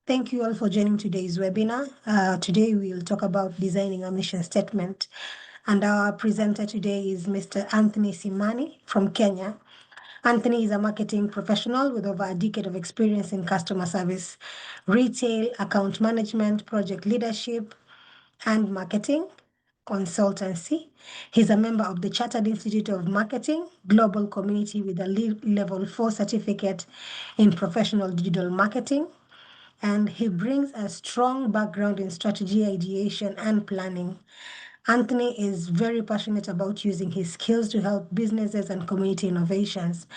Thank you all for joining today's webinar. Today we'll talk about designing a mission statement. And our presenter today is Mr. Anthony Simani from Kenya. Anthony is a marketing professional with over a decade of experience in customer service, retail, account management, project leadership, and marketing consultancy. He's a member of the Chartered Institute of Marketing Global Community with a Level 4 certificate in professional digital marketing. And he brings a strong background in strategy, ideation, and planning. Anthony is very passionate about using his skills to help businesses and community innovations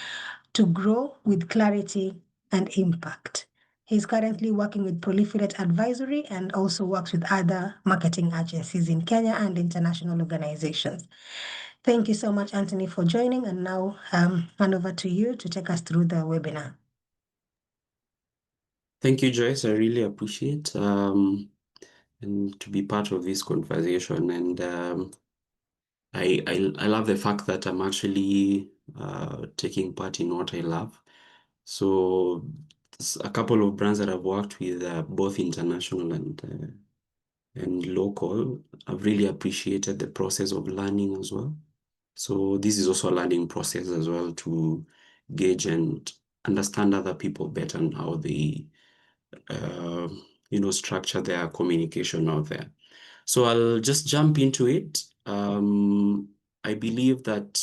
to grow with clarity and impact. He's currently working with Proliferate Advisory and also works with other marketing agencies in Kenya and international organizations. Thank you so much, Anthony, for joining. And now hand over to you to take us through the webinar. Thank you, Joyce. I really appreciate and to be part of this conversation. And I love the fact that I'm actually taking part in what I love. So there's a couple of brands that I've worked with, both international and local. I've really appreciated the process of learning as well. So this is also a learning process as well to gauge and understand other people better and how they structure their communication out there. So I'll just jump into it. I believe that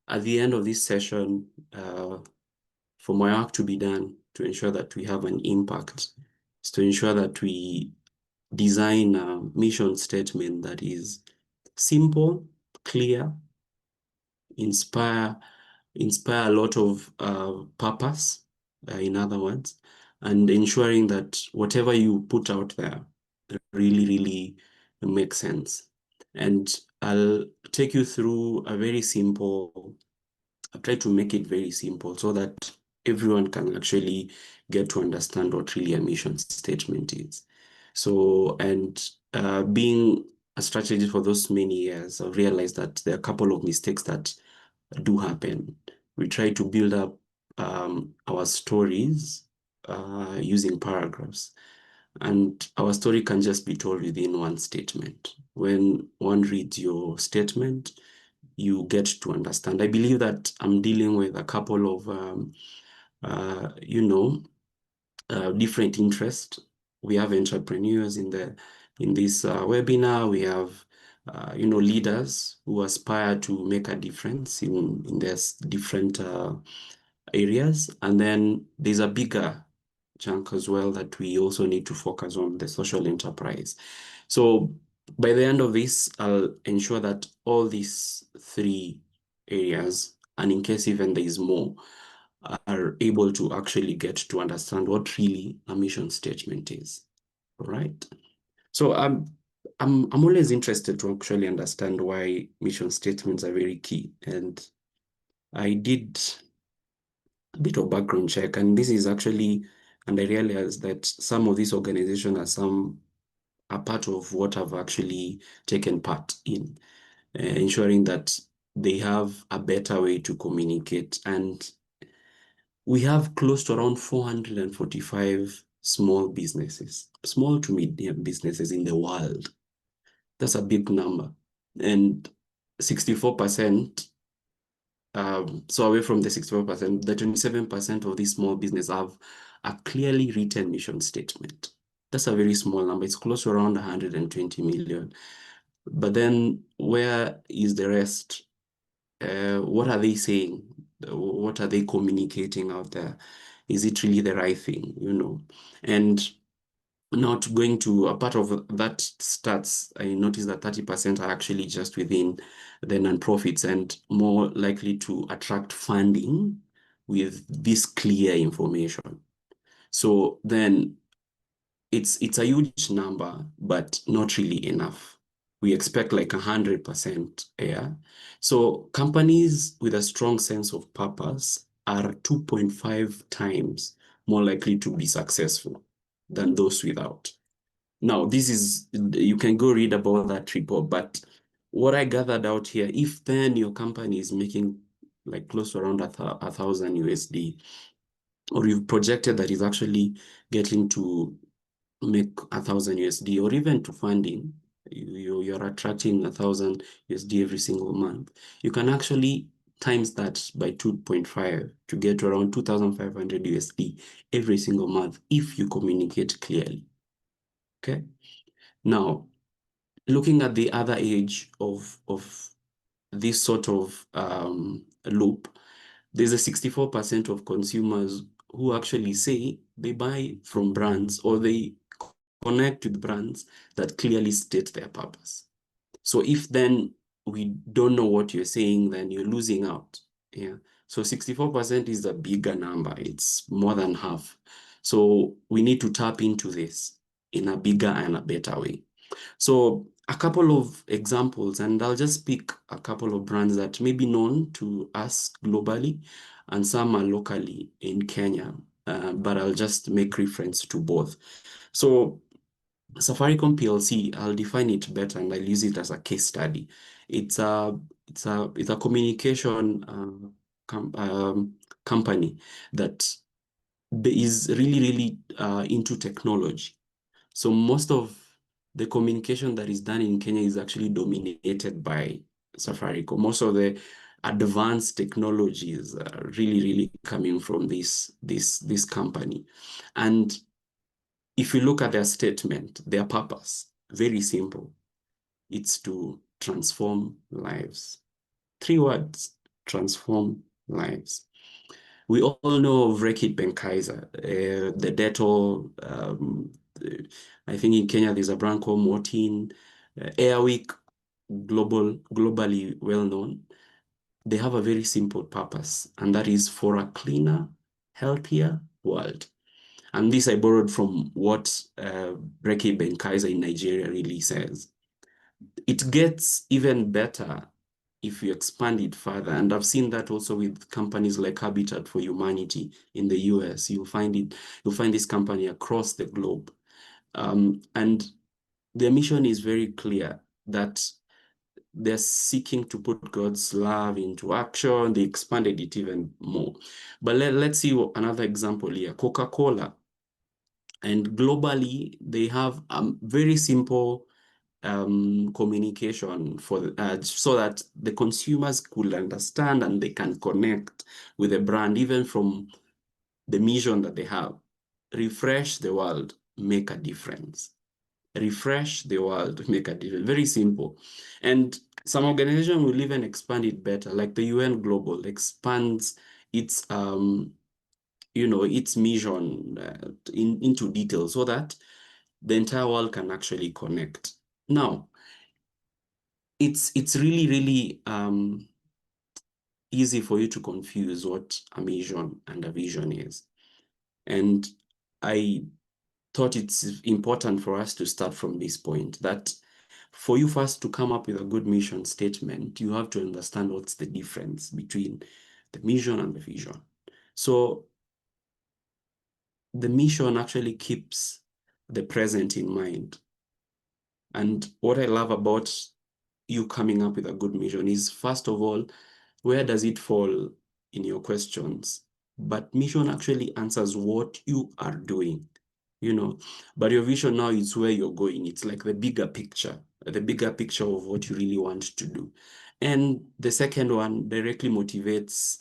at the end of this session, for my work to be done to ensure that we have an impact, is to ensure that we design a mission statement that is simple, clear, inspire a lot of purpose, in other words, and ensuring that whatever you put out there really, really makes sense. And I'll take you through I've tried to make it very simple so that everyone can actually get to understand what really a mission statement is. So, and being a strategist for those many years, I've realized that there are a couple of mistakes that do happen. We try to build up our stories using paragraphs, and our story can just be told within one statement. When one reads your statement, you get to understand. I believe that I'm dealing with a couple of different interests. We have entrepreneurs in this webinar. We have leaders who aspire to make a difference in their different areas. And then there's a bigger chunk as well that we also need to focus on, the social enterprise. So by the end of this, I'll ensure that all these three areas, and in case even there is more, are able to actually get to understand what really a mission statement is. All right. So I'm always interested to actually understand why mission statements are very key. And I did a bit of background check, and this is actually, and I realized that some of these organizations are part of what I've actually taken part in, ensuring that they have a better way to communicate. And we have close to around 445 small to medium businesses in the world. That's a big number. And 64%, so away from the 64%, the 27% of these small business have a clearly written mission statement. That's a very small number. It's close to around 120 million. But then where is the rest? What are they saying? What are they communicating out there? Is it really the right thing, And not going to a part of that stats, I noticed that 30% are actually just within the nonprofits and more likely to attract funding with this clear information. So then it's a huge number, but not really enough. We expect like 100%. Yeah. So companies with a strong sense of purpose are 2.5 times more likely to be successful than those without. Now, you can go read about that report, but what I gathered out here, if then your company is making like close to around $1,000 USD, or you've projected that is actually getting to make 1,000 USD, or even to funding, you're attracting 1,000 USD every single month. You can actually times that by 2.5 to get to around 2,500 USD every single month if you communicate clearly. Okay. Now, looking at the other edge of this sort of loop, there's a 64% of consumers who actually say they buy from brands, or they connect with brands that clearly state their purpose. So if then we don't know what you're saying, then you're losing out. Yeah. So 64% is a bigger number. It's more than half. So we need to tap into this in a bigger and a better way. So a couple of examples, and I'll just pick a couple of brands that may be known to us globally, and some are locally in Kenya, but I'll just make reference to both. So Safaricom PLC, I'll define it better and I'll use it as a case study. It's a communication company that is really into technology. So most of the communication that is done in Kenya is actually dominated by Safaricom. Most of the advanced technologies are really coming from this company. And if you look at their statement, their purpose, very simple. It's to transform lives. 3 words: transform lives. We all know of Reckitt Benckiser, the Dettol. I think in Kenya there's a brand called Mortin, Airwick, globally well known. They have a very simple purpose, and that is for a cleaner, healthier world. And this I borrowed from what Reckitt Benckiser in Nigeria really says. It gets even better if you expand it further. And I've seen that also with companies like Habitat for Humanity in the US. You'll find this company across the globe. And their mission is very clear, that they're seeking to put God's love into action. They expanded it even more. But let's see another example here. Coca-Cola. And globally, they have a very simple communication so that the consumers could understand and they can connect with the brand, even from the mission that they have. Refresh the world, make a difference. Refresh the world, make a difference. Very simple. And some organization will even expand it better, like the UN Global expands its its mission into detail so that the entire world can actually connect. Now, it's really easy for you to confuse what a mission and a vision is. And I thought it's important for us to start from this point, that for you first to come up with a good mission statement, you have to understand what's the difference between the mission and the vision. So the mission actually keeps the present in mind. And what I love about you coming up with a good mission is, first of all, where does it fall in your questions? But mission actually answers what you are doing, but your vision now is where you're going. It's like the bigger picture of what you really want to do. And the second one directly motivates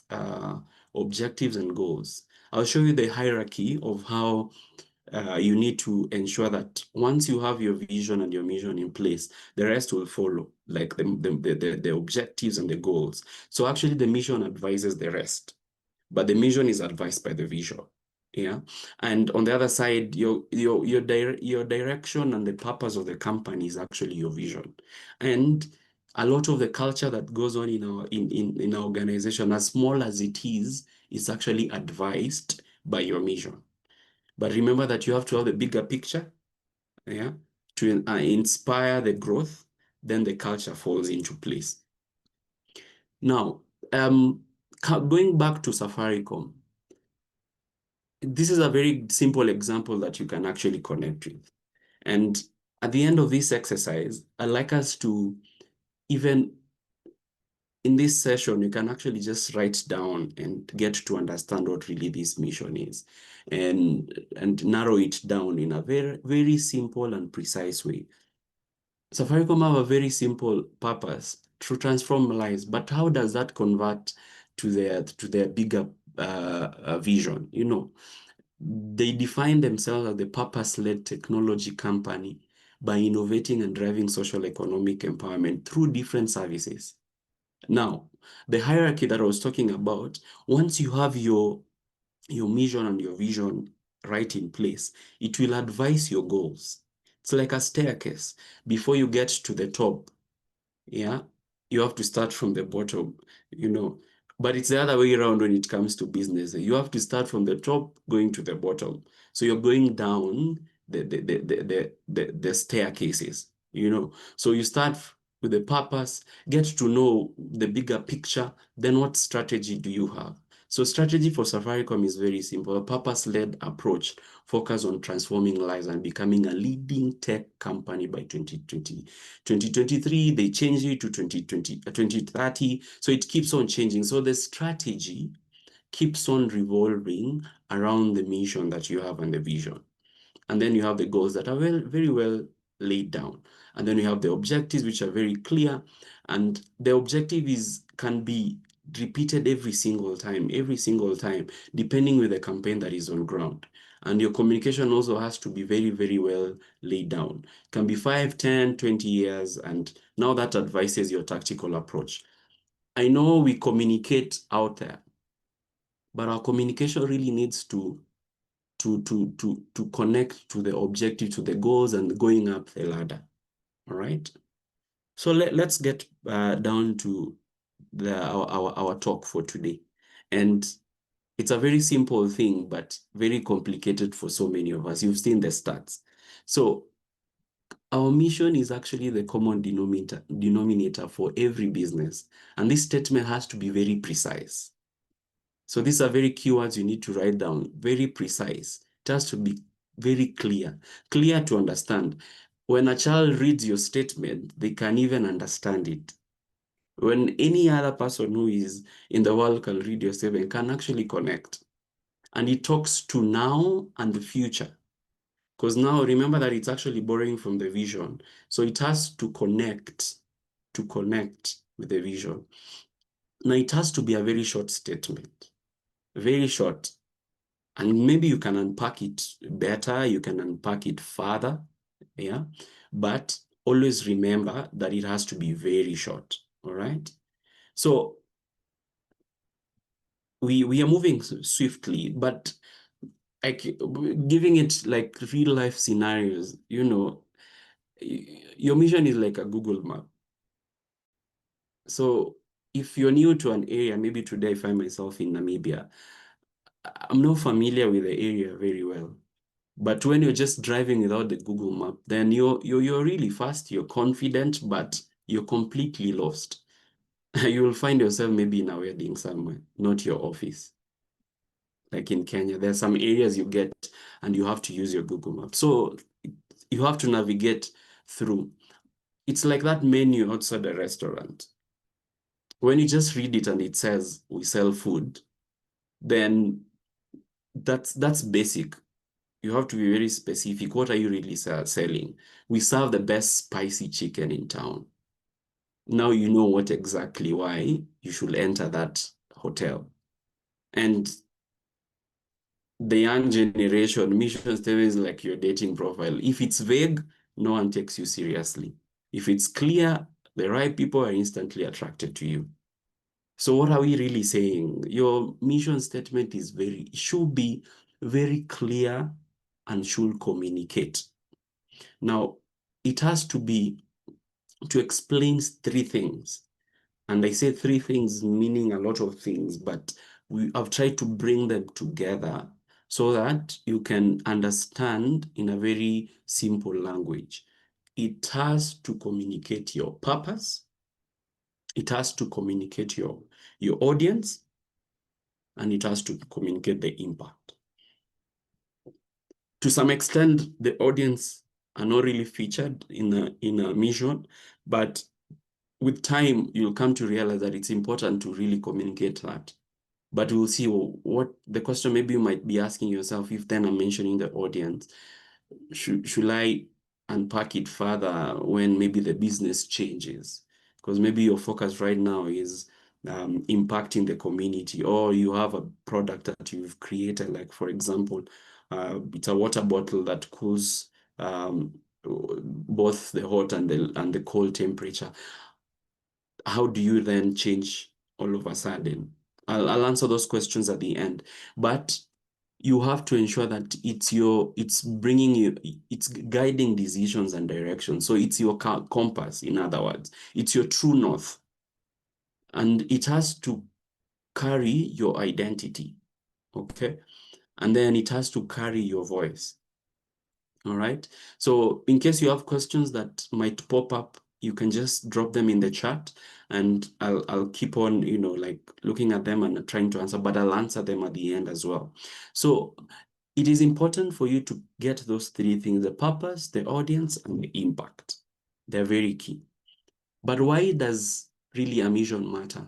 objectives and goals. I'll show you the hierarchy of how you need to ensure that once you have your vision and your mission in place, the rest will follow, like the objectives and the goals. So actually the mission advises the rest, but the mission is advised by the vision. Yeah. And on the other side, your direction and the purpose of the company is actually your vision. And a lot of the culture that goes on in our organization, as small as it is actually advised by your mission. But remember that you have to have the bigger picture, yeah, to inspire the growth. Then the culture falls into place. Now, going back to Safaricom, this is a very simple example that you can actually connect with. And at the end of this exercise, I'd like us to even in this session, you can actually just write down and get to understand what really this mission is, and narrow it down in a very, very simple and precise way. Safaricom have a very simple purpose to transform lives, but how does that convert to their bigger vision? You know, they define themselves as the purpose-led technology company by innovating and driving social economic empowerment through different services. Now, the hierarchy that I was talking about, once you have your mission and your vision right in place, it will advise your goals. It's like a staircase. Before you get to the top, yeah, you have to start from the bottom, you know. But it's the other way around when it comes to business. You have to start from the top going to the bottom. So you're going down the staircases, you know. So you start with the purpose, get to know the bigger picture, then what strategy do you have? So strategy for Safaricom is very simple, a purpose-led approach focused on transforming lives and becoming a leading tech company by 2020. 2023, they changed it to 2030. So it keeps on changing. So the strategy keeps on revolving around the mission that you have and the vision. And then you have the goals that are very well laid down. And then you have the objectives, which are very clear. And the objective can be repeated every single time, depending with the campaign that is on ground. And your communication also has to be very, very well laid down. It can be 5, 10, 20 years, and now that advises your tactical approach. I know we communicate out there, but our communication really needs to connect to the objective, to the goals, and going up the ladder. All right. So let's get down to our talk for today. And it's a very simple thing, but very complicated for so many of us. You've seen the stats. So our mission is actually the common denominator for every business. And this statement has to be very precise. So these are very keywords you need to write down, very precise. It has to be very clear to understand. When a child reads your statement, they can even understand it. When any other person who is in the world can read your statement, can actually connect. And it talks to now and the future. Because now remember that it's actually borrowing from the vision. So it has to connect with the vision. Now it has to be a very short statement, very short. And maybe you can unpack it better, you can unpack it further, yeah? But always remember that it has to be very short, all right? So we are moving swiftly, but like giving it like real life scenarios, you know, your mission is like a Google map. So if you're new to an area, maybe today I find myself in Namibia, I'm not familiar with the area very well. But when you're just driving without the Google map, then you're really fast, you're confident, but you're completely lost. You will find yourself maybe in a wedding somewhere, not your office. Like in Kenya, there are some areas you get and you have to use your Google map. So you have to navigate through. It's like that menu outside a restaurant. When you just read it and it says we sell food, then that's basic. You have to be very specific. What are you really selling? We serve the best spicy chicken in town. Now you know what exactly why you should enter that hotel. And the young generation, mission statement is like your dating profile. If it's vague, no one takes you seriously. If it's clear, the right people are instantly attracted to you. So what are we really saying? Your mission statement should be very clear and should communicate. Now, it has to explain three things. And I say three things, meaning a lot of things, but I've tried to bring them together so that you can understand in a very simple language. It has to communicate your purpose. It has to communicate your audience, and it has to communicate the impact. To some extent, the audience are not really featured in a mission, but with time, you'll come to realize that it's important to really communicate that. But we'll see what the question maybe you might be asking yourself if then I'm mentioning the audience. Should I unpack it further when maybe the business changes? Because maybe your focus right now is impacting the community, or you have a product that you've created, like for example, it's a water bottle that cools both the hot and the cold temperature. How do you then change all of a sudden? I'll answer those questions at the end, but you have to ensure that it's bringing you, it's guiding decisions and direction. So it's your compass, in other words, it's your true north, and it has to carry your identity, okay? And then it has to carry your voice. All right. So in case you have questions that might pop up, you can just drop them in the chat, and I'll keep on, like looking at them and trying to answer, but I'll answer them at the end as well. So it is important for you to get those three things: the purpose, the audience, and the impact. They're very key. But why does really a mission matter?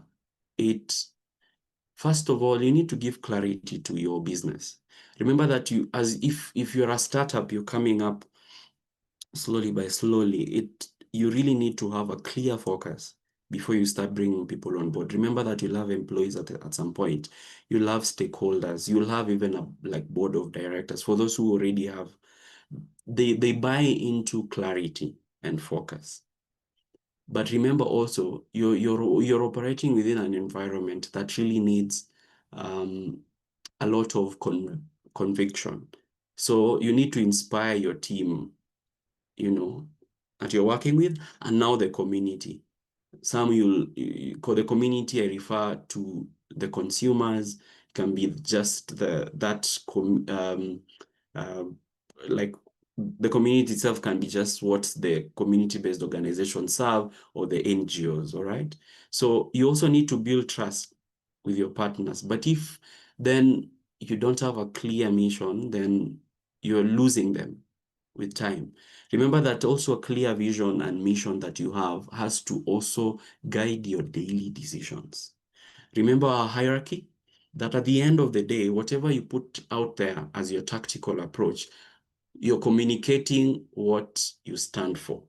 First of all, you need to give clarity to your business. Remember that as if you're a startup, you're coming up slowly by slowly, you really need to have a clear focus before you start bringing people on board. Remember that you'll have employees at some point. You'll have stakeholders. You'll have even a board of directors. For those who already have, they buy into clarity and focus. But remember also, you're operating within an environment that really needs a lot of conviction. So you need to inspire your team, that you're working with, and now the community. Call the community, I refer to the consumers, can be just uh, like the community itself can be just what the community-based organizations serve, or the NGOs, all right? So you also need to build trust with your partners. But if then you don't have a clear mission, then you're losing them with time. Remember that also a clear vision and mission that you have has to also guide your daily decisions. Remember our hierarchy? That at the end of the day, whatever you put out there as your tactical approach, you're communicating what you stand for.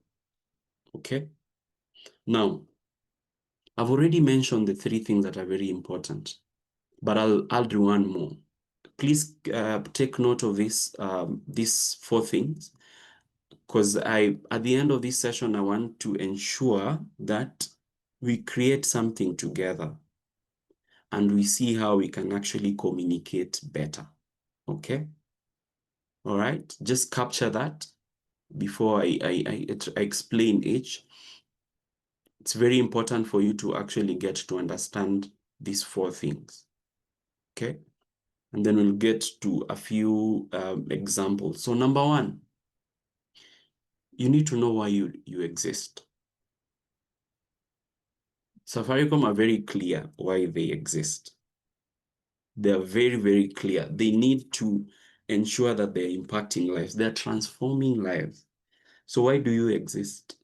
Okay? Now, I've already mentioned the three things that are very important, but I'll add one more. Please take note of these four things, because at the end of this session, I want to ensure that we create something together and we see how we can actually communicate better. Okay? All right? Just capture that before I explain each. It's very important for you to actually get to understand these four things. Okay? And then we'll get to a few examples. So number one, you need to know why you exist. Safaricom are very clear why they exist. They're very, very clear. They need to ensure that they're impacting lives. They're transforming lives. So why do you exist?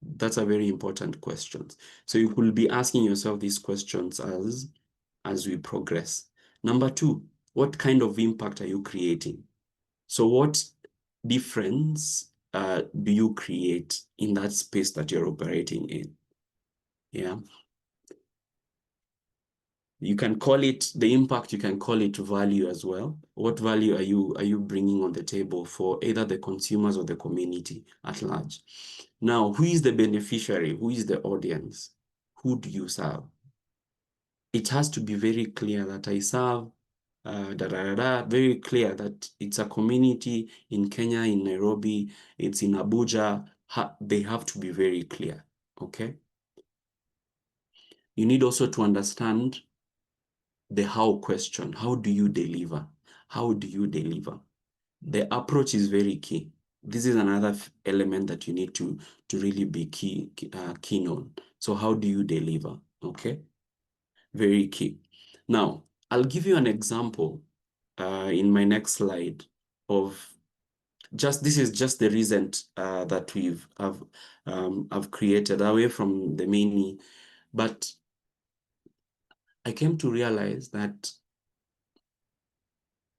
That's a very important question. So you will be asking yourself these questions as we progress. Number two, what kind of impact are you creating? So what difference do you create in that space that you're operating in? Yeah. You can call it the impact, you can call it value as well. What value are you bringing on the table for either the consumers or the community at large? Now, who is the beneficiary? Who is the audience? Who do you serve? It has to be very clear that I serve very clear that it's a community in Kenya, in Nairobi, it's in Abuja. They have to be very clear, okay? You need also to understand the how question. How do you deliver? How do you deliver? The approach is very key. This is another element that you need to really be keen on. So how do you deliver? Okay, very key. Now, I'll give you an example in my next slide of this is just the recent that I've created away from the many, but I came to realize that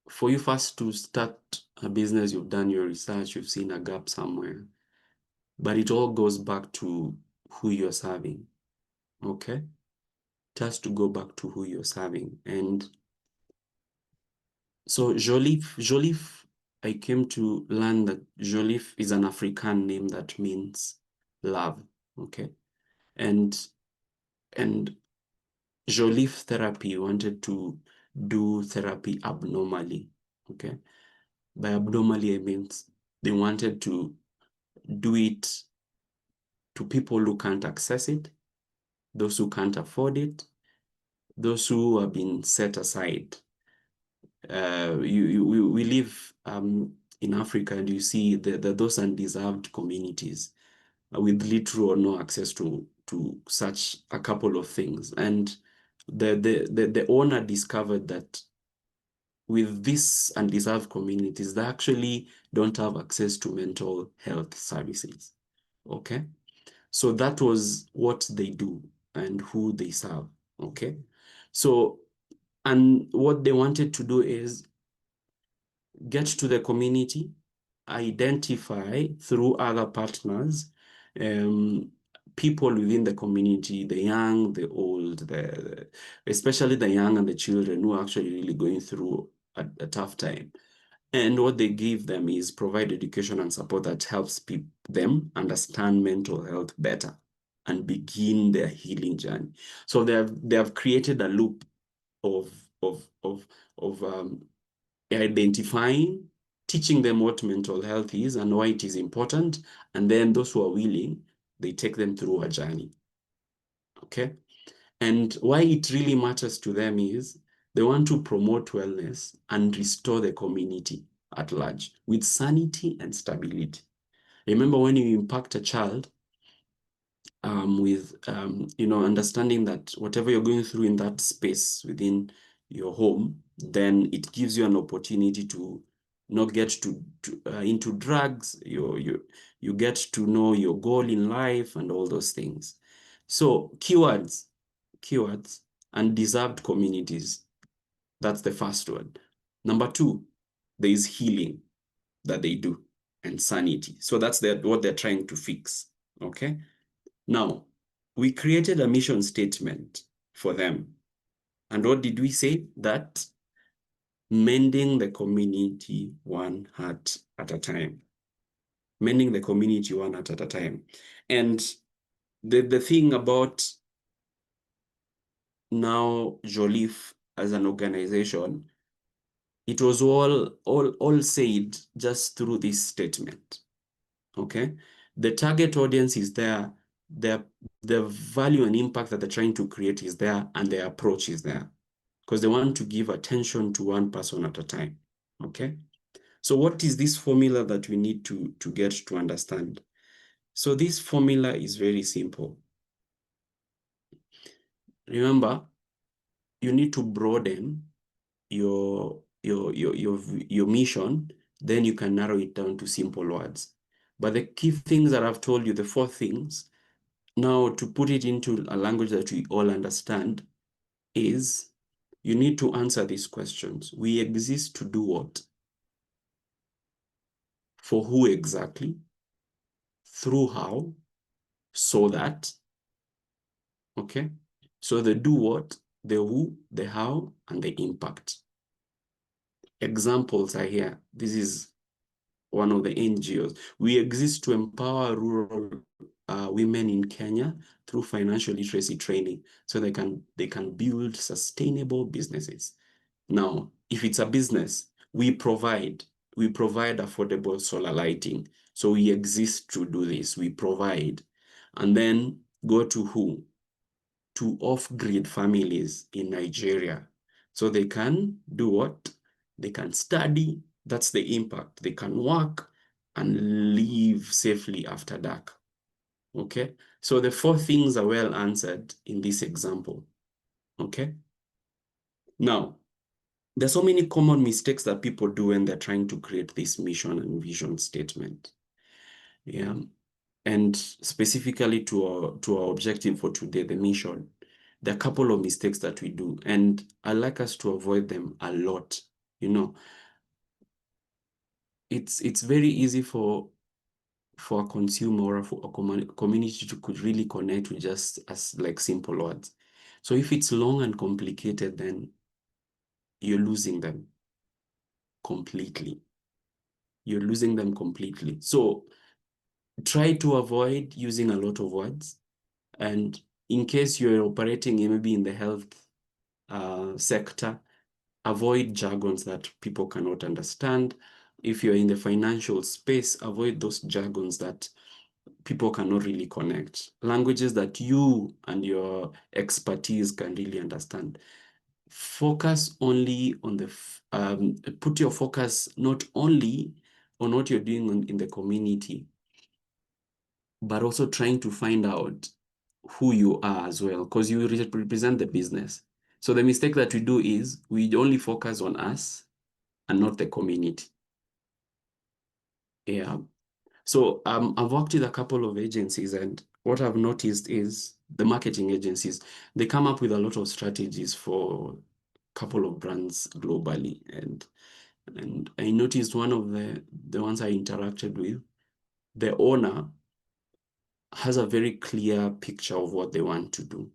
for you first to start a business, you've done your research, you've seen a gap somewhere, but it all goes back to who you're serving. Okay? It has to go back to who you're serving. And so Jolif, I came to learn that Jolif is an African name that means love. Okay? And and Jolif therapy wanted to do therapy abnormally. Okay? By abnormally, I mean they wanted to do it to people who can't access it, those who can't afford it, those who have been set aside. We live in Africa, and you see those undeserved communities with little or no access to such a couple of things. And the owner discovered that with these undeserved communities, they actually don't have access to mental health services. Okay? So that was what they do and who they serve. Okay? So, and what they wanted to do is get to the community, identify through other partners, um, people within the community, the young, the old, especially the young and the children who are actually really going through a tough time. And what they give them is provide education and support that helps them understand mental health better and begin their healing journey. So they have created a loop of of of of identifying, teaching them what mental health is and why it is important, and then those who are willing, they take them through a journey. Okay? And why it really matters to them is they want to promote wellness and restore the community at large with sanity and stability. Remember, when you impact a child with understanding that whatever you're going through in that space within your home, then it gives you an opportunity to not get into drugs. You get to know your goal in life and all those things. So keywords and deserved communities. That's the first one. Number two, there is healing that they do and sanity. So that's what they're trying to fix. Okay. Now, we created a mission statement for them. And what did we say? That mending the community one heart at a time. Mending the community one heart at a time. And the thing about now Jolif as an organization, it was all said just through this statement. Okay? The target audience is there, the value and impact that they're trying to create is there, and their approach is there. Because they want to give attention to one person at a time. Okay? So what is this formula that we need to get to understand? So this formula is very simple. Remember, you need to broaden your mission, then you can narrow it down to simple words. But the key things that I've told you, the four things, now to put it into a language that we all understand, is you need to answer these questions. We exist to do what? For who exactly? Through how? So that. Okay? So the do what, the who, the how, and the impact. Examples are here. This is one of the NGOs. We exist to empower rural women in Kenya through financial literacy training so they can build sustainable businesses. Now, if it's a business, we provide affordable solar lighting. So we exist to do this. We provide. And then go to who? To off-grid families in Nigeria. So they can do what? They can study. That's the impact. They can work and live safely after dark. Okay? So the four things are well answered in this example. Okay? Now, there's so many common mistakes that people do when they're trying to create this mission and vision statement. Yeah. And specifically to our objective for today, the mission, there are a couple of mistakes that we do, and I like us to avoid them a lot. You know, it's very easy for a consumer or for a community to could really connect with just as like simple words. So if it's long and complicated, then you're losing them completely. You're losing them completely. So try to avoid using a lot of words. And in case you're operating maybe in the health sector, avoid jargons that people cannot understand. If you're in the financial space, avoid those jargons that people cannot really connect. Languages that you and your expertise can really understand. Focus only on put your focus not only on what you're doing in the community, but also trying to find out who you are as well, because you represent the business. So the mistake that we do is we only focus on us and not the community. Yeah. So I've worked with a couple of agencies, and what I've noticed is the marketing agencies, they come up with a lot of strategies for a couple of brands globally. And I noticed one of the ones I interacted with, the owner has a very clear picture of what they want to do.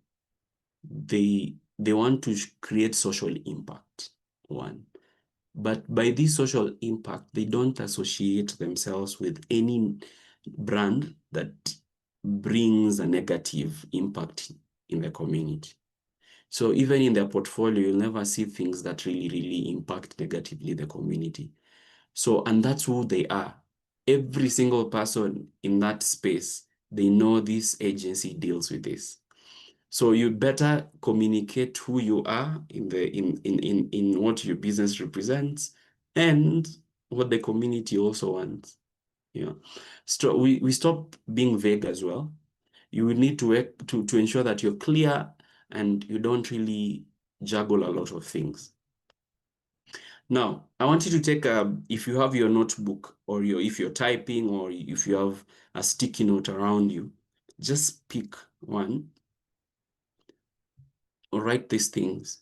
They want to create social impact, one. But by this social impact, they don't associate themselves with any brand that brings a negative impact in the community. So even in their portfolio, you'll never see things that really, really impact negatively the community. So, and that's who they are. Every single person in that space, they know this agency deals with this. So you better communicate who you are in what your business represents and what the community also wants. Yeah. So we stop being vague as well. You will need to work to ensure that you're clear and you don't really juggle a lot of things. Now, I want you to take if you have your notebook or if you're typing or if you have a sticky note around you, just pick one or write these things.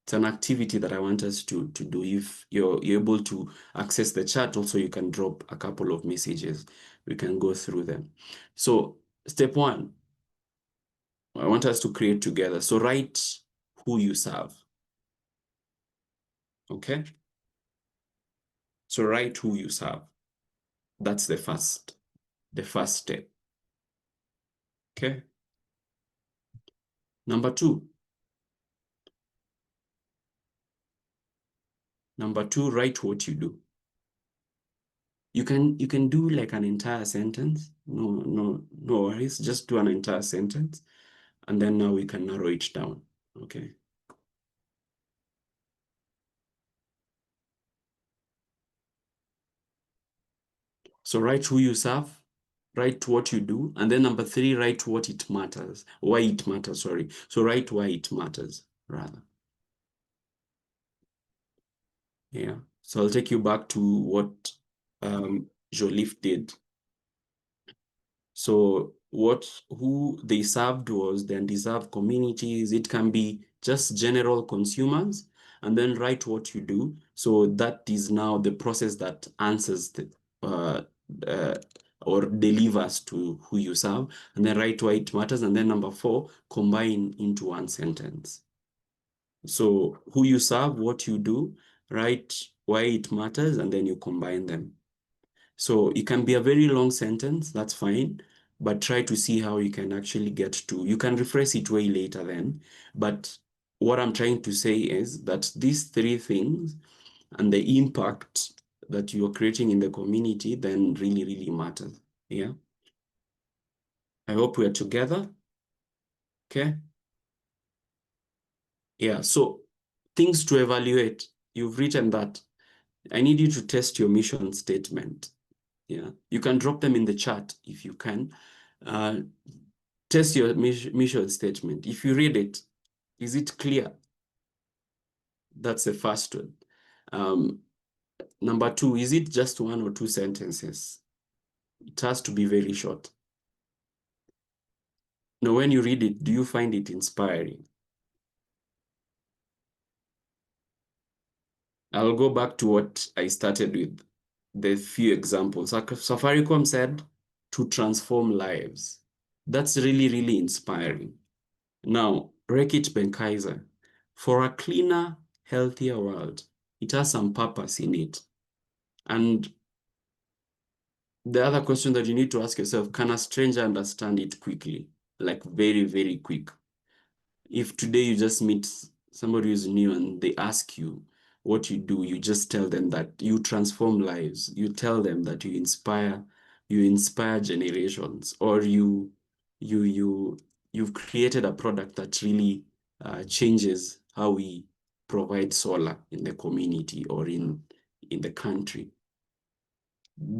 It's an activity that I want us to do. If you're able to access the chat, also you can drop a couple of messages. We can go through them. So step one, I want us to create together. So write who you serve. Okay? So write who you serve. That's the first step. Okay? Number two, write what you do. You can do like an entire sentence. No worries. Just do an entire sentence. And then now we can narrow it down. Okay. So write who you serve, write what you do, and then number three, write what it matters. Why it matters, sorry. So write why it matters, rather. Yeah. So I'll take you back to what Joliffe did. So who they served was the undeserved communities. It can be just general consumers, and then write what you do. So that is now the process that answers the uh, uh, or delivers to who you serve, and then write why it matters. And then number four, combine into one sentence. So who you serve, what you do, write why it matters, and then you combine them. So it can be a very long sentence, that's fine, but try to see how you can actually get to, you can rephrase it way later then, but what I'm trying to say is that these three things and the impact that you're creating in the community then really, really matters. Yeah. I hope we are together. Okay. Yeah. So things to evaluate. You've written that. I need you to test your mission statement. Yeah. You can drop them in the chat if you can. Test your mission statement. If you read it, is it clear? That's the first one. Number two, is it just one or two sentences? It has to be very short. Now, when you read it, do you find it inspiring? I'll go back to what I started with, the few examples. Safaricom said to transform lives. That's really, really inspiring. Now, Rekit Benkaiser, for a cleaner, healthier world, it has some purpose in it. And the other question that you need to ask yourself, can a stranger understand it quickly? Like very, very quick. If today you just meet somebody who's new and they ask you what you do, you just tell them that you transform lives. You tell them that you inspire generations, or you've created a product that really changes how we provide solar in the community or in the country.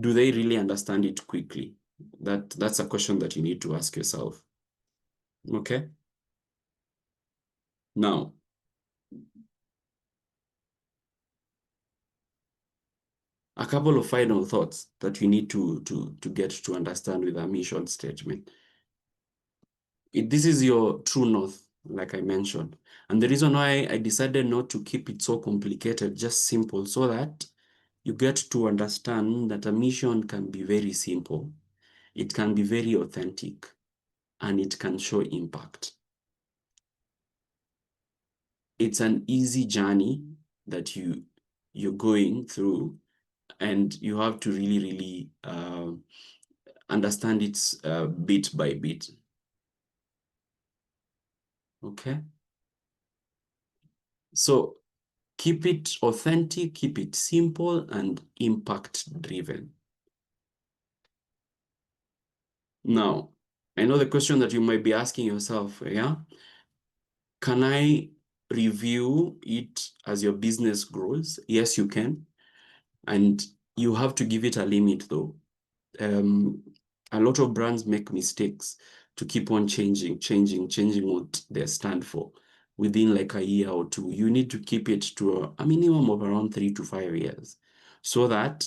Do they really understand it quickly? That's a question that you need to ask yourself. Okay. Now, a couple of final thoughts that we need to get to understand with our mission statement. This is your true north, like I mentioned. And the reason why I decided not to keep it so complicated, just simple, so that you get to understand that a mission can be very simple, it can be very authentic, and it can show impact. It's an easy journey that you're going through, and you have to really, really understand it bit by bit. Okay? So keep it authentic, keep it simple, and impact-driven. Now, I know the question that you might be asking yourself, yeah? Can I review it as your business grows? Yes, you can. And you have to give it a limit, though. A lot of brands make mistakes to keep on changing what they stand for within like a year or two. You need to keep it to a minimum of around 3 to 5 years so that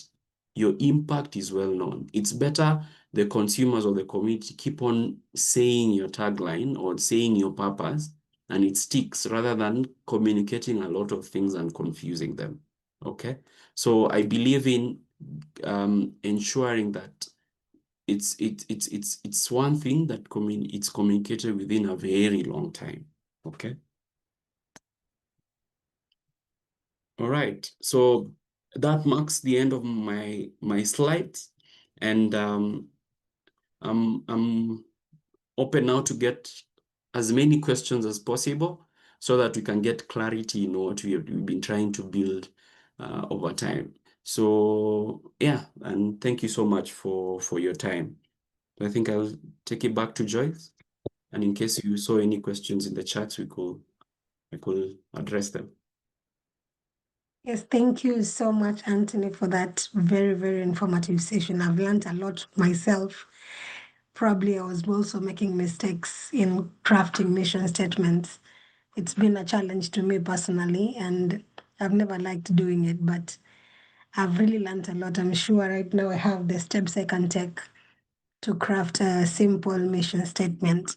your impact is well known. It's better the consumers or the community keep on saying your tagline or saying your purpose and it sticks rather than communicating a lot of things and confusing them. Okay, so I believe in ensuring that it's one thing that it's communicated within a very long time. Okay. All right. So that marks the end of my slides, and I'm open now to get as many questions as possible so that we can get clarity in what we've been trying to build over time. So yeah, and thank you so much for your time. I think I'll take it back to Joyce. And in case you saw any questions in the chats, I could address them. Yes, thank you so much, Anthony, for that very, very informative session. I've learned a lot myself. Probably I was also making mistakes in crafting mission statements. It's been a challenge to me personally, and I've never liked doing it, but I've really learned a lot. I'm sure right now I have the steps I can take to craft a simple mission statement.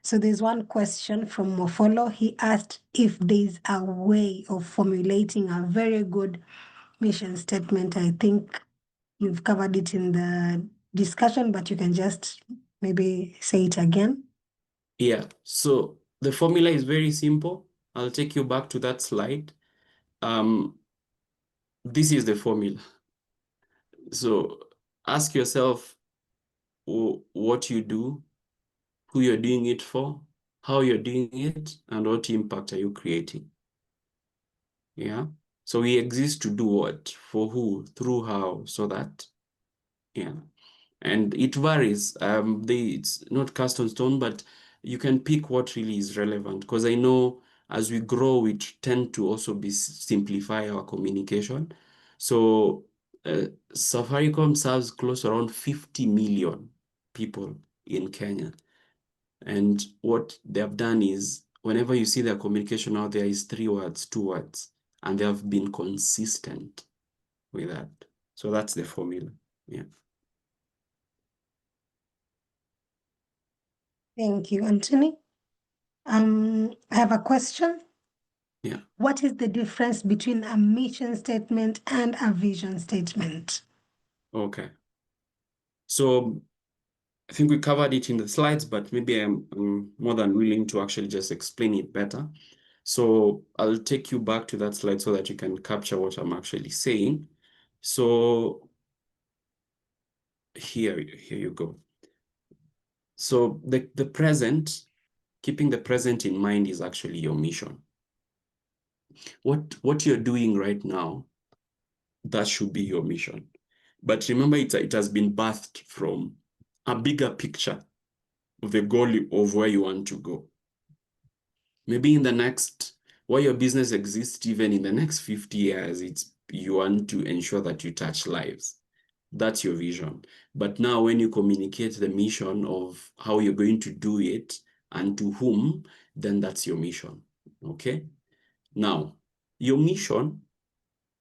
So there's one question from Mofolo. He asked if there's a way of formulating a very good mission statement. I think you've covered it in the discussion, but you can just maybe say it again. Yeah, so the formula is very simple. I'll take you back to that slide. This is the formula. So ask yourself what you do, who you're doing it for, how you're doing it, and what impact are you creating. Yeah. So we exist to do what? For who? Through how? So that, yeah. And it varies. It's not cast on stone, but you can pick what really is relevant. Because I know as we grow, we tend to also simplify our communication. So Safaricom serves close around 50 million people in Kenya. And what they have done is whenever you see their communication out there is 3 words, 2 words. and they have been consistent with that. So that's the formula. Yeah. Thank you, Anthony. I have a question. Yeah. What is the difference between a mission statement and a vision statement? Okay. So I think we covered it in the slides, but maybe I'm more than willing to actually just explain it better. So I'll take you back to that slide so that you can capture what I'm actually saying. So here you go. So the present, keeping the present in mind is actually your mission. What you're doing right now, that should be your mission. But remember, it has been birthed from a bigger picture of the goal of where you want to go. Maybe in the next, where your business exists, even in the next 50 years, you want to ensure that you touch lives. That's your vision. But now when you communicate the mission of how you're going to do it and to whom, then that's your mission. Okay? Now, your mission,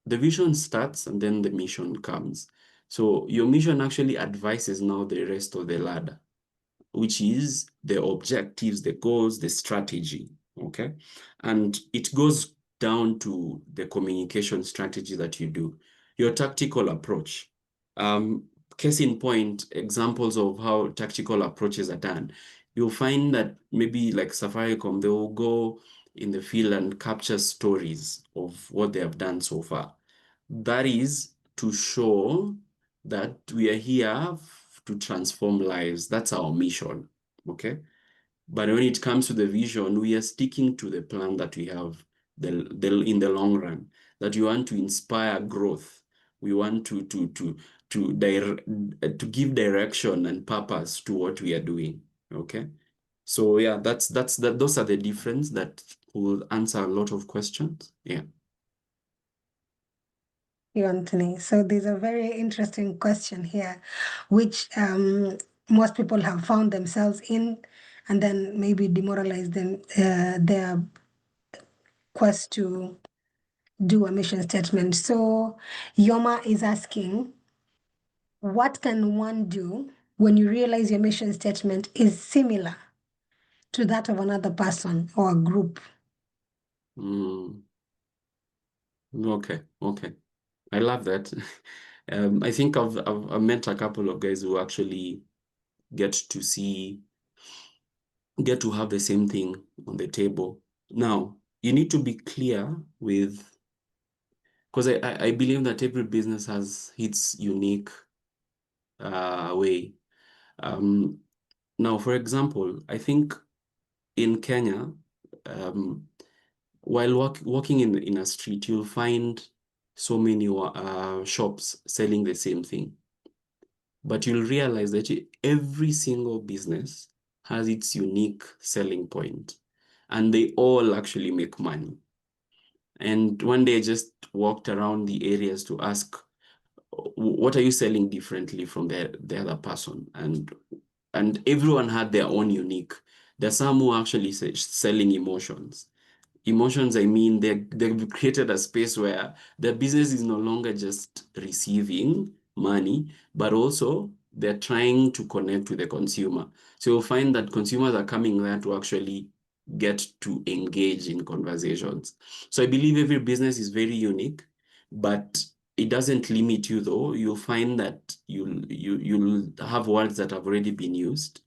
the vision starts and then the mission comes. So your mission actually advises now the rest of the ladder, which is the objectives, the goals, the strategy, okay? And it goes down to the communication strategy that you do, your tactical approach. Case in point, examples of how tactical approaches are done. You'll find that maybe like Safaricom, they will go in the field and capture stories of what they have done so far. That is to show that we are here to transform lives. That's our mission, okay? But when it comes to the vision, we are sticking to the plan that we have in the long run, that you want to inspire growth. We want to give direction and purpose to what we are doing, okay? So yeah, those are the difference that will answer a lot of questions. Yeah. You, Anthony. So there's a very interesting question here, which most people have found themselves in, and then maybe demoralize them their quest to do a mission statement. So Yoma is asking, what can one do when you realize your mission statement is similar to that of another person or a group? Mm, okay. I love that. I think I've met a couple of guys who actually get get to have the same thing on the table. Now, you need to be clear with, because I believe that every business has its unique way. Um, Now, for example, I think in Kenya, um, while walking in a street, you'll find so many shops selling the same thing. But you'll realize that every single business has its unique selling point, and they all actually make money. And one day I just walked around the areas to ask, what are you selling differently from the other person? And everyone had their own unique. There's some who actually selling emotions. Emotions, I mean, they've created a space where their business is no longer just receiving money, but also they're trying to connect with the consumer. So you'll find that consumers are coming there to actually get to engage in conversations. So I believe every business is very unique, but it doesn't limit you though. You'll find that you'll have words that have already been used.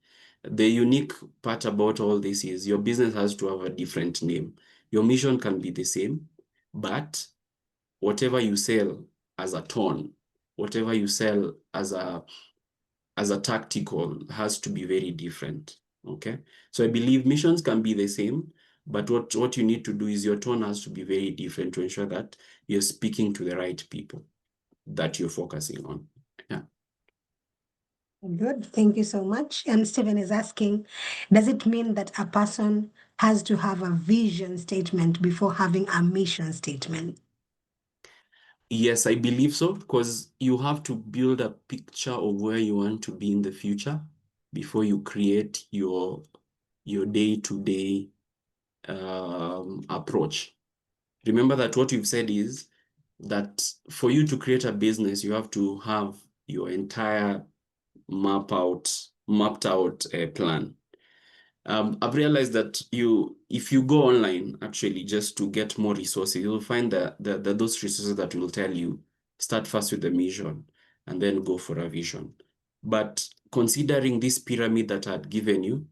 The unique part about all this is your business has to have a different name. Your mission can be the same, but whatever you sell as a tone, whatever you sell as a tactical has to be very different. Okay. So I believe missions can be the same, but what you need to do is your tone has to be very different to ensure that you're speaking to the right people that you're focusing on. Yeah. Good, thank you so much. And Stephen is asking, does it mean that a person has to have a vision statement before having a mission statement? Yes, I believe so, because you have to build a picture of where you want to be in the future before you create your day-to-day approach. Remember that what you've said is that for you to create a business, you have to have your entire mapped out plan. I've realized that if you go online, actually, just to get more resources, you'll find that those resources that will tell you start first with the mission and then go for a vision. But considering this pyramid that I'd given you,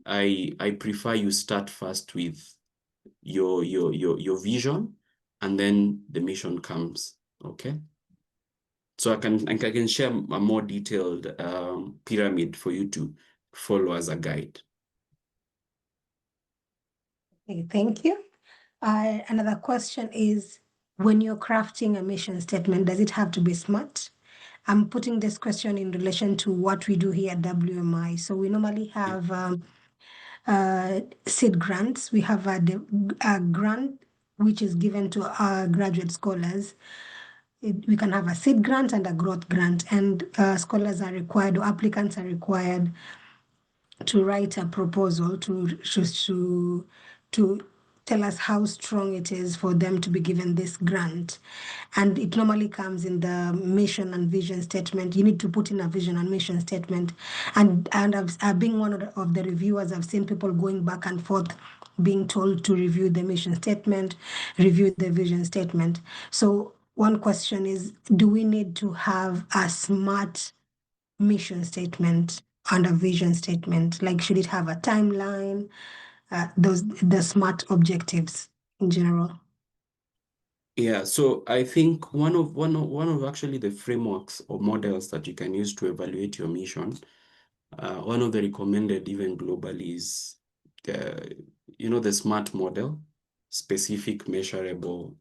I prefer you start first with your vision, and then the mission comes. Okay. So I can share a more detailed pyramid for you to follow as a guide. Okay, thank you. Another question is, when you're crafting a mission statement, does it have to be smart? I'm putting this question in relation to what we do here at WMI. So we normally have seed grants. We have a grant which is given to our graduate scholars. We can have a seed grant and a growth grant, and scholars are required, or applicants are required, to write a proposal to tell us how strong it is for them to be given this grant. And it normally comes in the mission and vision statement. You need to put in a vision and mission statement. And I've being one of the reviewers, I've seen people going back and forth being told to review the mission statement, review the vision statement. So one question is, do we need to have a smart mission statement and a vision statement? Like, should it have a timeline? The SMART objectives in general. Yeah, so I think one of actually the frameworks or models that you can use to evaluate your mission, one of the recommended even globally is the the SMART model: specific, measurable,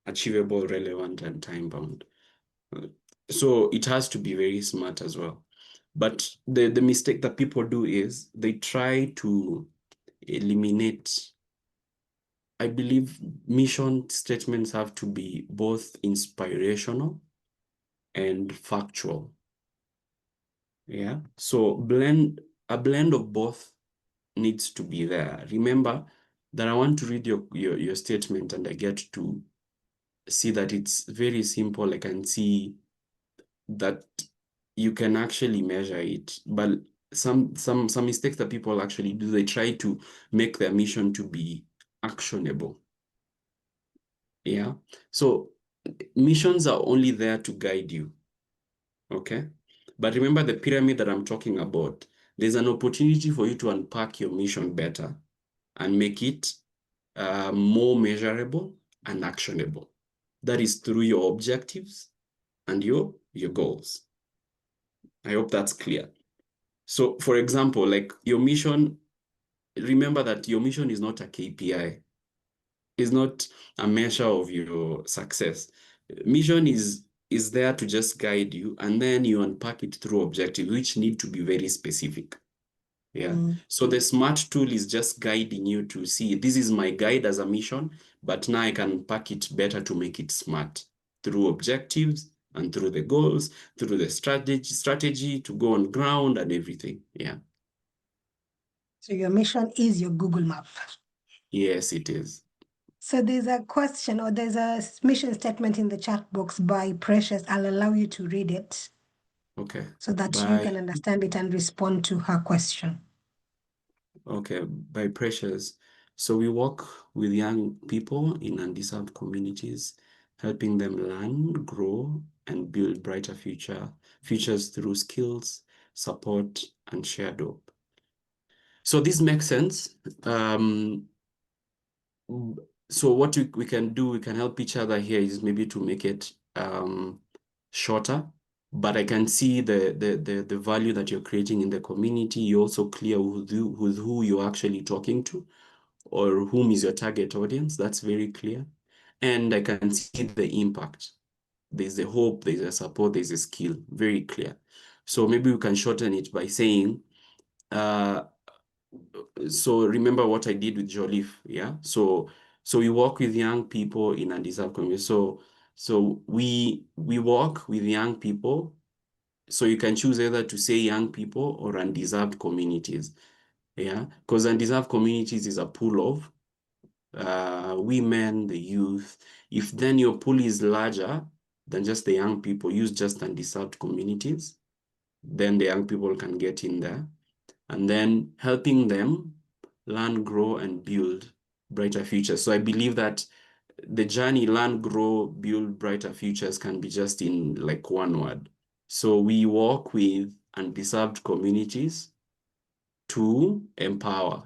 achievable, relevant, and time bound. So it has to be very smart as well. But the mistake that people do is they try to eliminate. I believe mission statements have to be both inspirational and factual. Yeah. So a blend of both needs to be there. Remember that I want to read your statement and I get to see that it's very simple. I can see that you can actually measure it. But some mistakes that people actually do, they try to make their mission to be actionable. Yeah. So missions are only there to guide you. Okay. But remember the pyramid that I'm talking about. There's an opportunity for you to unpack your mission better and make it more measurable and actionable. That is through your objectives and your goals. I hope that's clear. So, for example, like your mission, remember that your mission is not a KPI. It's not a measure of your success. Mission is there to just guide you, and then you unpack it through objectives, which need to be very specific. Yeah. So the SMART tool is just guiding you to see, this is my guide as a mission, but now I can pack it better to make it smart through objectives and through the goals, through the strategy to go on ground and everything. Yeah. So your mission is your Google map. Yes, it is. So there's a question, or there's a mission statement in the chat box by Precious. I'll allow you to read it Okay. so that you can By understand it and respond to her question. Okay, by Precious. So we work with young people in undeserved communities, helping them learn, grow, and build brighter futures through skills, support, and shared hope. So this makes sense. So what we can do, we can help each other here is maybe to make it shorter, but I can see the value that you're creating in the community. You're also clear with who you're actually talking to or whom is your target audience. That's very clear. And I can see the impact. There's a hope, there's a support, there's a skill, very clear. So maybe we can shorten it by saying, so remember what I did with Jolif, yeah? So we work with young people in undeserved communities. So we work with young people. So you can choose either to say young people or undeserved communities, yeah? Because undeserved communities is a pool of women, the youth. If then your pool is larger than just the young people, use just undeserved communities, then the young people can get in there. And then helping them learn, grow, and build brighter futures. So I believe that the journey learn, grow, build brighter futures can be just in like one word. So we work with undeserved communities to empower.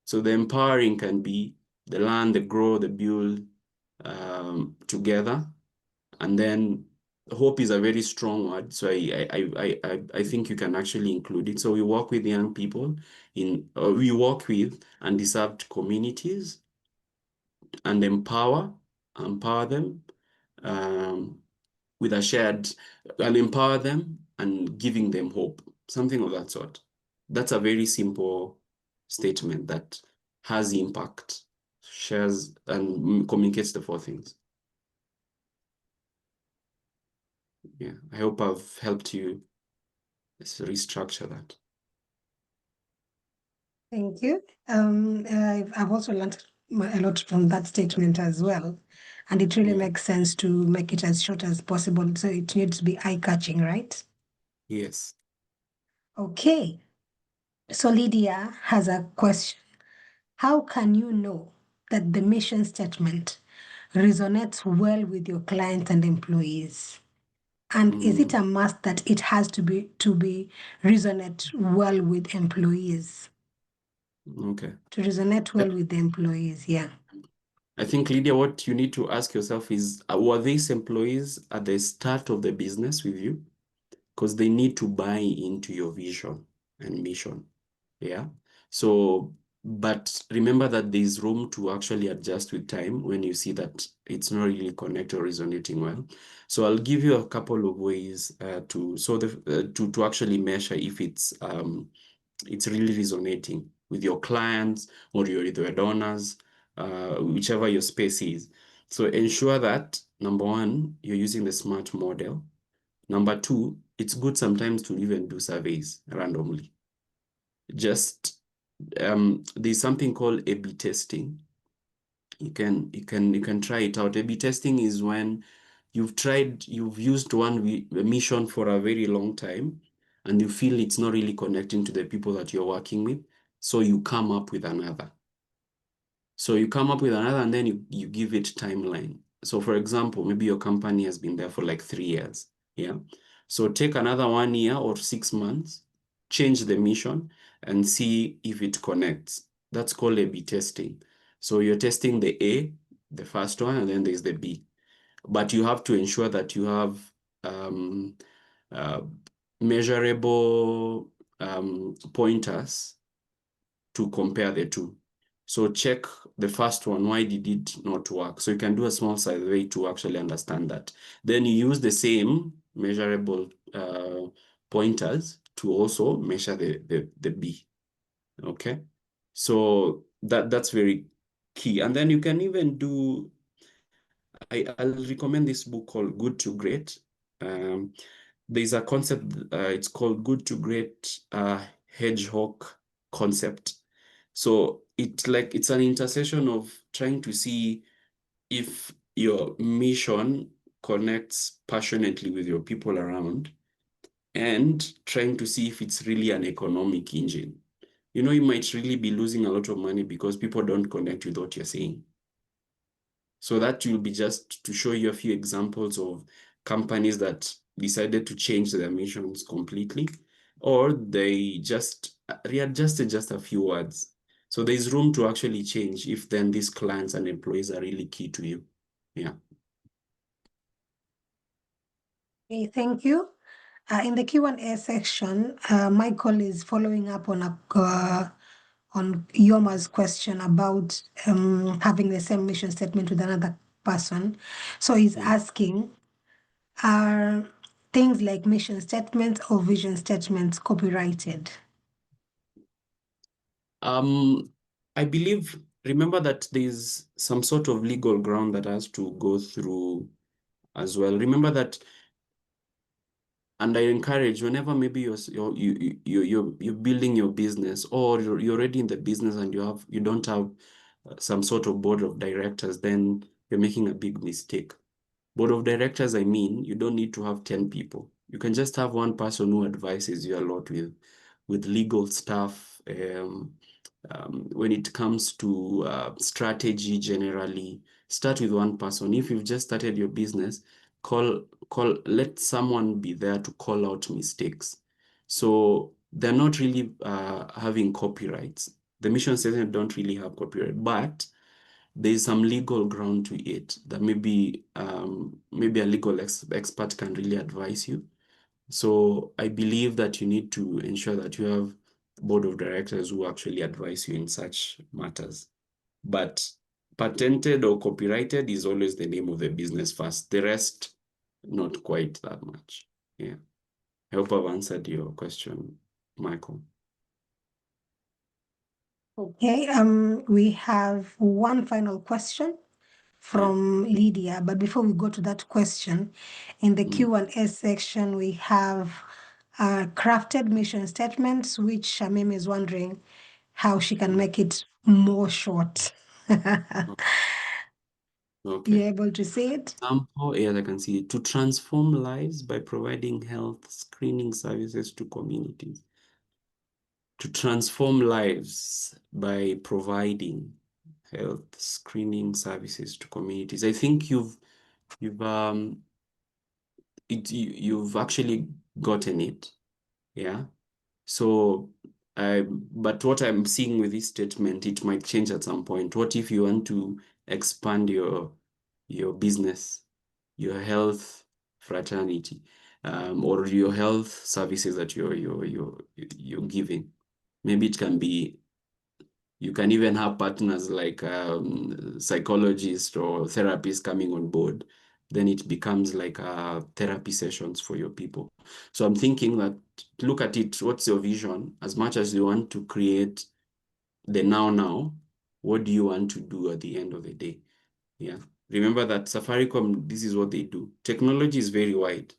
So the empowering can be the learn, the grow, the build together. And then hope is a very strong word. So I think you can actually include it. So we work with young people we work with undeserved communities and empower them um, with a shared, and empower them and giving them hope, something of that sort. That's a very simple statement that has impact, shares, and communicates the four things. Yeah, I hope I've helped you restructure that. Thank you. I've also learned a lot from that statement as well. And it really Yeah. makes sense to make it as short as possible. So it needs to be eye-catching, right? Yes. Okay. So Lydia has a question. How can you know that the mission statement resonates well with your clients and employees? And is it Mm, a must that it has to be resonate well with employees? okay. To resonate I, well with the employees, yeah. I think, Lydia, what you need to ask yourself is, were these employees at the start of the business with you? Because they need to buy into your vision and mission. Yeah. So, but remember that there's room to actually adjust with time when you see that it's not really connected or resonating well. So I'll give you a couple of ways to actually measure if it's really resonating with your clients or your donors, whichever your space is. So ensure that number one, you're using the SMART model. Number two, it's good sometimes to even do surveys randomly. Just there's something called A/B testing. You can try it out. A/B testing is when you've used one mission for a very long time, and you feel it's not really connecting to the people that you're working with, so you come up with another. So you come up with another and then you give it timeline. So for example, maybe your company has been there for like 3 years. Yeah. So take another 1 year or 6 months, change the mission and see if it connects. That's called A/B testing. So you're testing the A, the first one, and then there's the B. But you have to ensure that you have um, uh, measurable pointers to compare the two. So check the first one, why did it not work? So you can do a small survey to actually understand that. Then you use the same measurable pointers to also measure the B. Okay. So that's very key. And then you can even do, I'll recommend this book called Good to Great. Um, there's a concept, it's called Good to Great Hedgehog concept. So it's an intersection of trying to see if your mission connects passionately with your people around and trying to see if it's really an economic engine. You might really be losing a lot of money because people don't connect with what you're saying. So that will be just to show you a few examples of companies that decided to change their missions completely, or they just readjusted just a few words. So there's room to actually change if then these clients and employees are really key to you. Yeah. Okay, thank you. In the Q&A section, Michael is following up on Yoma's question about having the same mission statement with another person. So he's Yeah. asking, are things like mission statements or vision statements copyrighted? Um, I believe, remember that there's some sort of legal ground that has to go through as well. Remember that. And I encourage whenever maybe you're building your business or you're already in the business and you don't have some sort of board of directors, then you're making a big mistake. Board of directors, I mean, you don't need to have 10 people. You can just have one person who advises you a lot with legal stuff. When it comes to strategy, generally, start with one person. If you've just started your business, let someone be there to call out mistakes. So they're not really having copyrights. The mission statement don't really have copyright, but there's some legal ground to it that maybe a legal expert can really advise you. So I believe that you need to ensure that you have board of directors who actually advise you in such matters. But patented or copyrighted is always the name of the business first. The rest, not quite that much. Yeah. I hope I've answered your question, Michael. Okay, we have one final question Yeah. from Lydia, but before we go to that question, in the Mm, Q&A section, we have crafted mission statements, which Shamim is wondering how she can mm. make it more short. You Okay. able to see it? Example, yes, I can see it. To transform lives by providing health screening services to communities. To transform lives by providing health screening services to communities. I think you've you've actually gotten it. Yeah. So but what I'm seeing with this statement, it might change at some point. What if you want to expand your business, your health fraternity, or your health services that you're giving? Maybe it can be, you can even have partners like psychologists or therapists coming on board. Then it becomes like therapy sessions for your people. So I'm thinking that, look at it, what's your vision? As much as you want to create the now, what do you want to do at the end of the day? Yeah. Remember that Safaricom, this is what they do. Technology is very wide.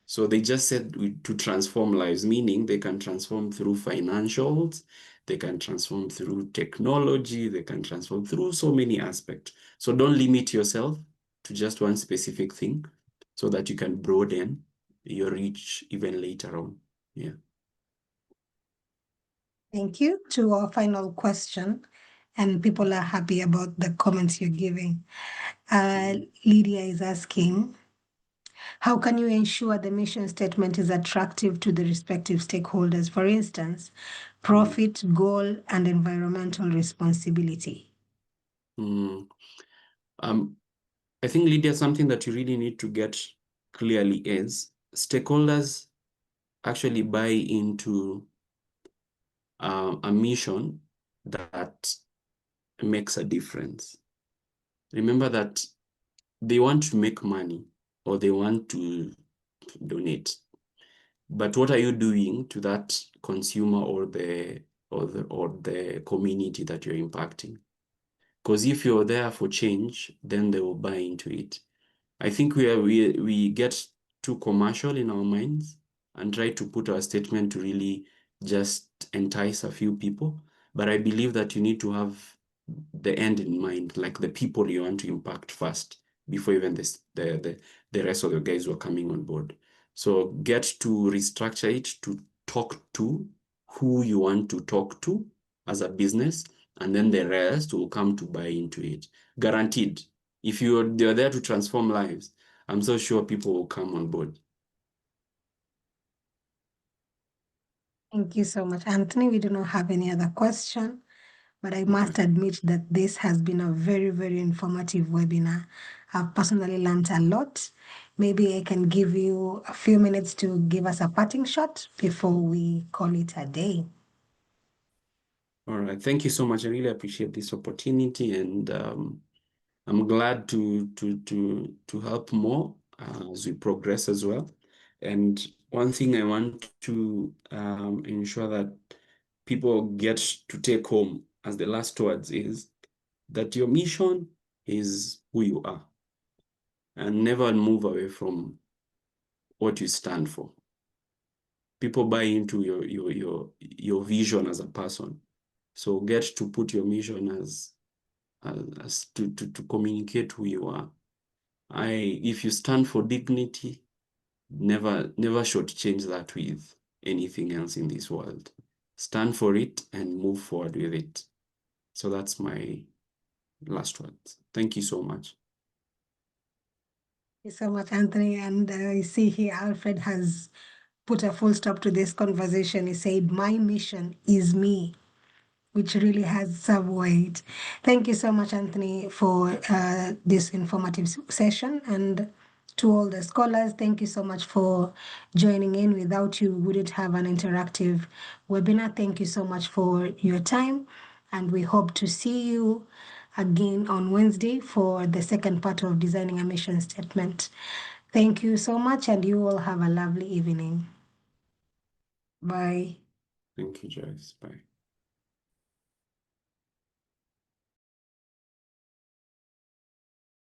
So they just said to transform lives, meaning they can transform through financials, they can transform through technology, they can transform through so many aspects. So don't limit yourself to just one specific thing so that you can broaden your reach even later on. Yeah. Thank you. To our final question, and people are happy about the comments you're giving. Mm. Lydia is asking, how can you ensure the mission statement is attractive to the respective stakeholders? For instance, Mm. profit, goal, and environmental responsibility. Mm. Um, I think, Lydia, something that you really need to get clearly is stakeholders actually buy into a mission that makes a difference. Remember that they want to make money or they want to donate. But what are you doing to that consumer or the community that you're impacting? Because if you're there for change, then they will buy into it. I think we get too commercial in our minds and try to put our statement to really just entice a few people. But I believe that you need to have the end in mind, like the people you want to impact first before even the rest of the guys who are coming on board. So get to restructure it to talk to who you want to talk to as a business, and then the rest will come to buy into it. Guaranteed. If they're there to transform lives, I'm so sure people will come on board. Thank you so much, Anthony. We do not have any other question, but I Okay. must admit that this has been a very, very informative webinar. I've personally learned a lot. Maybe I can give you a few minutes to give us a parting shot before we call it a day. All right. Thank you so much. I really appreciate this opportunity, and I'm glad to help more as we progress as well. And one thing I want to ensure that people get to take home as the last words is that your mission is who you are, and never move away from what you stand for. People buy into your vision as a person. So get to put your mission as as to communicate who you are. If you stand for dignity, never shortchange that with anything else in this world. Stand for it and move forward with it. So that's my last words. Thank you so much. Thank you so much, Anthony. And I see here Alfred has put a full stop to this conversation. He said, "My mission is me," which really has some weight. Thank you so much, Anthony, for this informative session. And to all the scholars, thank you so much for joining in. Without you, we wouldn't have an interactive webinar. Thank you so much for your time. And we hope to see you again on Wednesday for the second part of designing a mission statement. Thank you so much, and you all have a lovely evening. Bye. Thank you, Joyce. Bye.